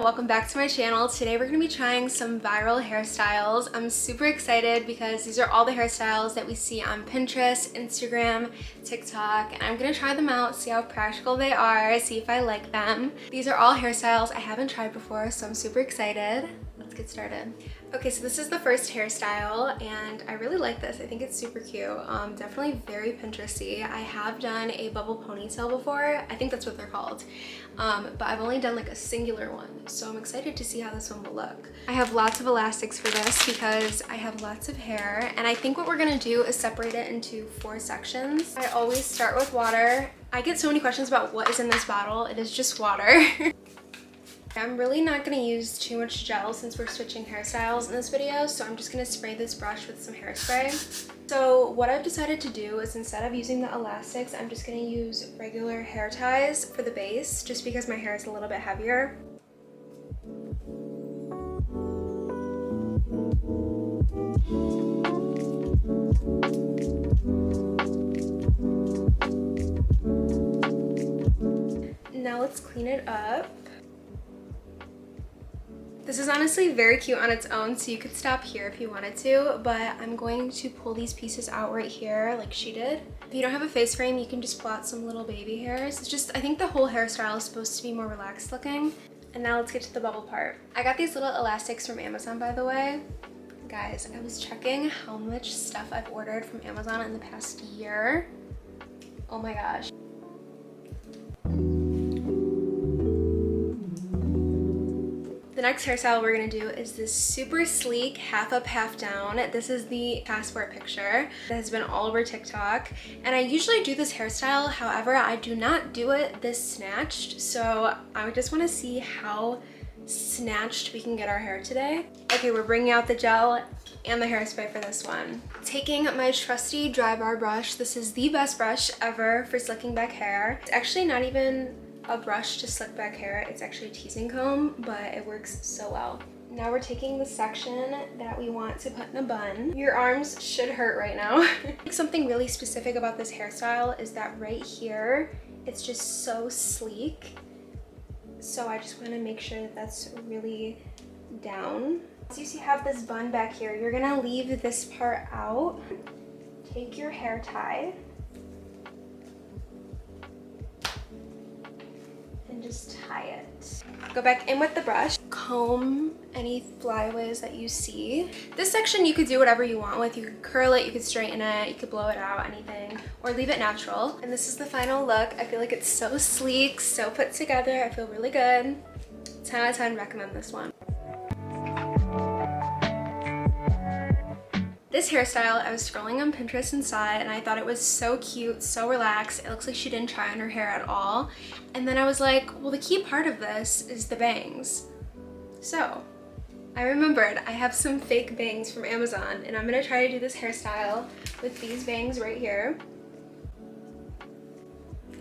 everyone, welcome back to my channel. Today we're going to be trying some viral hairstyles. I'm super excited because these are all the hairstyles that we see on Pinterest, Instagram, TikTok, and I'm going to try them out, see how practical they are, see if I like them. These are all hairstyles I haven't tried before, so I'm super excited. Let's get started. Okay, so this is the first hairstyle and I really like this. I think it's super cute. Definitely very Pinteresty. I have done a bubble ponytail before. I think that's what they're called. But I've only done like a singular one. So I'm excited to see how this one will look. I have lots of elastics for this because I have lots of hair. And I think what we're gonna do is separate it into 4 sections. I always start with water. I get so many questions about what is in this bottle. It is just water. I'm really not going to use too much gel since we're switching hairstyles in this video, so I'm just going to spray this brush with some hairspray. So what I've decided to do is instead of using the elastics, I'm just going to use regular hair ties for the base, just because my hair is a little bit heavier. Now let's clean it up. This is honestly very cute on its own, so you could stop here if you wanted to, but I'm going to pull these pieces out right here like she did. If you don't have a face frame, you can just pull out some little baby hairs. It's just, I think the whole hairstyle is supposed to be more relaxed looking. And now let's get to the bubble part. I got these little elastics from Amazon, by the way. Guys, I was checking how much stuff I've ordered from Amazon in the past year. Oh my gosh. The next hairstyle we're gonna do is this super sleek half up, half down. This is the passport picture that has been all over TikTok. And I usually do this hairstyle, however, I do not do it this snatched. So I just wanna see how snatched we can get our hair today. Okay, we're bringing out the gel and the hairspray for this one. Taking my trusty dry bar brush. This is the best brush ever for slicking back hair. It's actually not even a brush to slick back hair, it's actually a teasing comb, but it works so well. Now we're taking the section that we want to put in a bun. Your arms should hurt right now. Something really specific about this hairstyle is that right here, it's just so sleek. So I just want to make sure that that's really down. Since you have this bun back here, you're gonna leave this part out. Take your hair tie and just tie it. Go back in with the brush, comb any flyaways that you see. This section you could do whatever you want with. You could curl it, you could straighten it, you could blow it out, anything, or leave it natural. And this is the final look. I feel like it's so sleek, so put together. I feel really good. 10 out of 10, recommend this one. This hairstyle, I was scrolling on Pinterest and saw it and I thought it was so cute, so relaxed. It looks like she didn't try on her hair at all. And then I was like, well, the key part of this is the bangs. So I remembered I have some fake bangs from Amazon and I'm gonna try to do this hairstyle with these bangs right here.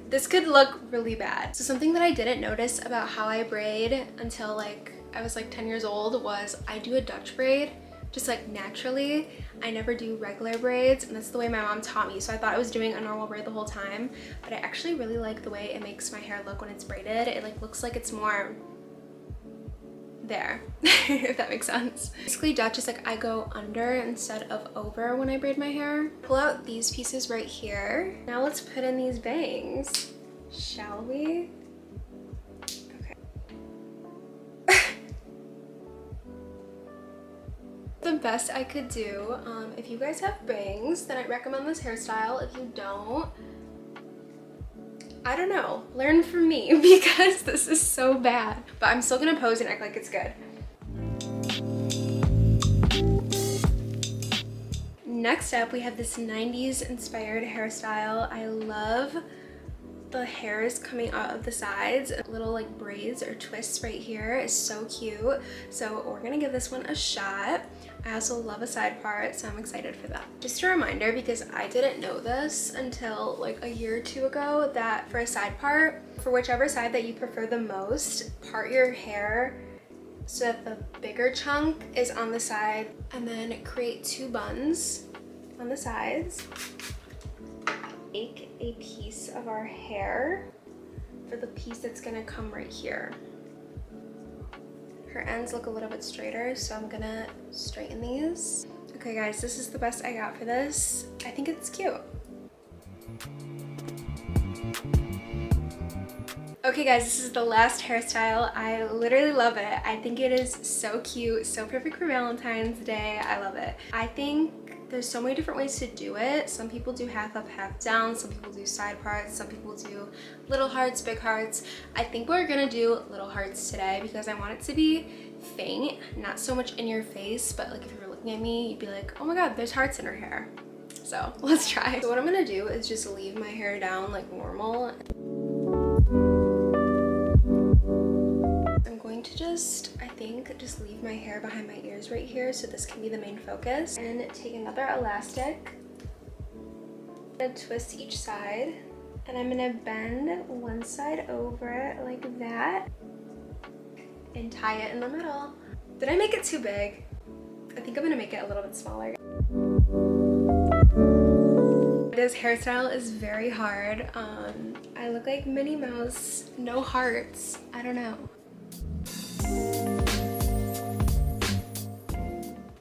This could look really bad. So something that I didn't notice about how I braid until like I was like 10 years old was I do a Dutch braid just like naturally. I never do regular braids, and that's the way my mom taught me, so I thought I was doing a normal braid the whole time, but I actually really like the way it makes my hair look when it's braided. It like looks like it's more there, if that makes sense. Basically Dutch is like I go under instead of over when I braid my hair. Pull out these pieces right here. Now let's put in these bangs, shall we? The best I could do. If you guys have bangs, then I'd recommend this hairstyle. If you don't, I don't know, learn from me because this is so bad. But I'm still gonna pose and act like it's good. Next up, we have this 90s inspired hairstyle. I love the hairs coming out of the sides. Little like braids or twists right here is so cute. So we're gonna give this one a shot. I also love a side part, so I'm excited for that. Just a reminder, because I didn't know this until like a year or 2 ago, that for a side part, for whichever side that you prefer the most, part your hair so that the bigger chunk is on the side, and then create 2 buns on the sides. Take a piece of our hair for the piece that's gonna come right here. Her ends look a little bit straighter, so I'm gonna straighten these. Okay guys, this is the best I got for this. I think it's cute. Okay guys, this is the last hairstyle. I literally love it. I think it is so cute, so perfect for Valentine's Day. I love it. I think there's so many different ways to do it. Some people do half up, half down. Some people do side parts. Some people do little hearts, big hearts. I think we're gonna do little hearts today because I want it to be faint, not so much in your face, but like if you were looking at me, you'd be like, oh my god, there's hearts in her hair. So let's try. So what I'm gonna do is just leave my hair down like normal. I'm going to just, I think, just leave my hair behind my ears right here so this can be the main focus. And take another elastic. I'm gonna twist each side. And I'm gonna bend one side over like that. And tie it in the middle. Did I make it too big? I think I'm gonna make it a little bit smaller. This hairstyle is very hard. I look like Minnie Mouse, no hearts. I don't know.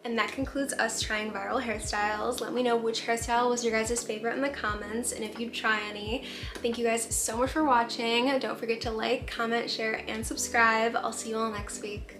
And that concludes us trying viral hairstyles. Let me know which hairstyle was your guys' favorite in the comments and if you'd try any. Thank you guys so much for watching. Don't forget to like, comment, share, and subscribe. I'll see you all next week.